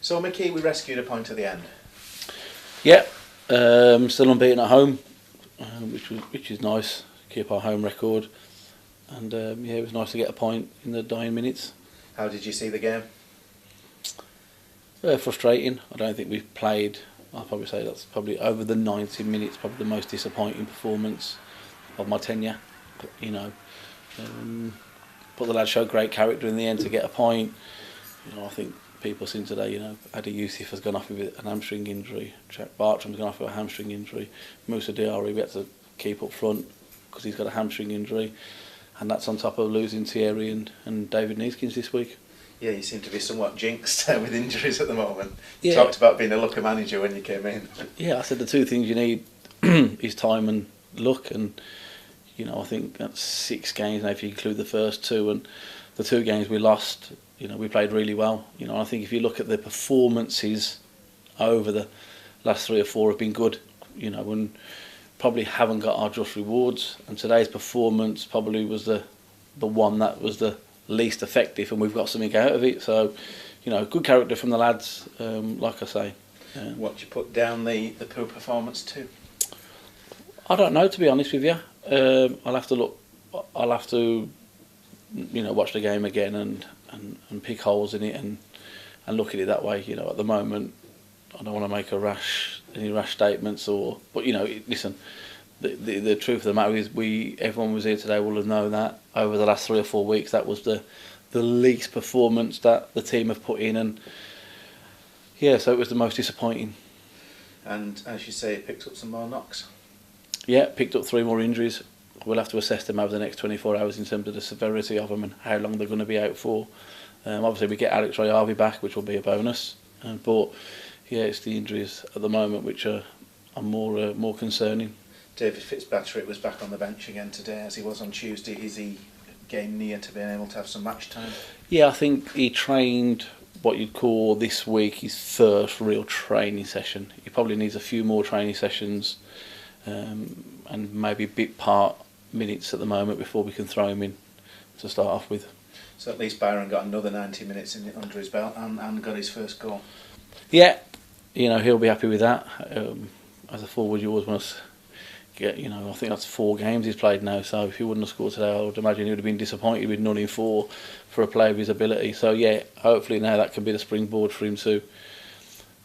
So Micky, we rescued a point at the end. Yeah, still unbeaten at home, which is nice. Keep our home record, and yeah, it was nice to get a point in the dying minutes. How did you see the game? Frustrating. I don't think we've played. I'll probably say that's probably over the 90 minutes, probably the most disappointing performance of my tenure. You know, but the lads showed great character in the end to get a point. You know, I think people seen today, you know, Adi Youssef has gone off with an hamstring injury. Jack Bartram's gone off with a hamstring injury. Musa Diarra, we had to keep up front because he's got a hamstring injury. And that's on top of losing Thierry and David Neeskins this week. Yeah, you seem to be somewhat jinxed with injuries at the moment. You Yeah. talked about being a lucky manager when you came in. Yeah, I said the two things you need is time and luck. And, you know, I think that's 6 games now if you include the first 2. And the 2 games we lost, you know, we played really well. You know, I think if you look at the performances over the last 3 or 4 have been good, you know, and probably haven't got our just rewards. And today's performance probably was the one that was the least effective, and we've got something out of it. So, you know, good character from the lads, like I say. What do you put down the poor performance to? I don't know, to be honest with you. I'll have to look. I'll have to, you know, watch the game again and pick holes in it and look at it that way. You know, at the moment, I don't want to make any rash statements but you know, listen. The truth of the matter is, everyone was here today will have known that over the last 3 or 4 weeks that was the least performance that the team have put in, and yeah, so it was the most disappointing. And as you say, it picked up some more knocks. Yeah, picked up 3 more injuries. We'll have to assess them over the next 24 hours in terms of the severity of them and how long they're going to be out for. Obviously, we get Alex Ray-Harvey back, which will be a bonus. But yeah, it's the injuries at the moment which are more concerning. David Fitzpatrick was back on the bench again today, as he was on Tuesday. Is he getting near to being able to have some match time? Yeah, I think he trained what you'd call this week his first real training session. He probably needs a few more training sessions and maybe bit part minutes at the moment before we can throw him in to start off with. So at least Byron got another 90 minutes under his belt and got his first goal. Yeah, you know, he'll be happy with that. As a forward, you always want to get, you know, I think that's 4 games he's played now, so if he wouldn't have scored today, I would imagine he would have been disappointed with none in 4 for a player of his ability. So yeah, hopefully now that can be the springboard for him to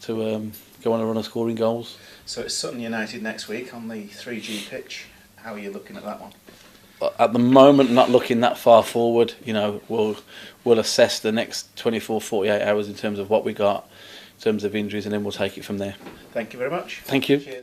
go on a run of scoring goals. So it's Sutton United next week on the 3G pitch. How are you looking at that one? At the moment, not looking that far forward. You know, we'll assess the next 24, 48 hours in terms of what we got, in terms of injuries, and then we'll take it from there. Thank you very much. Thank you. Cheers.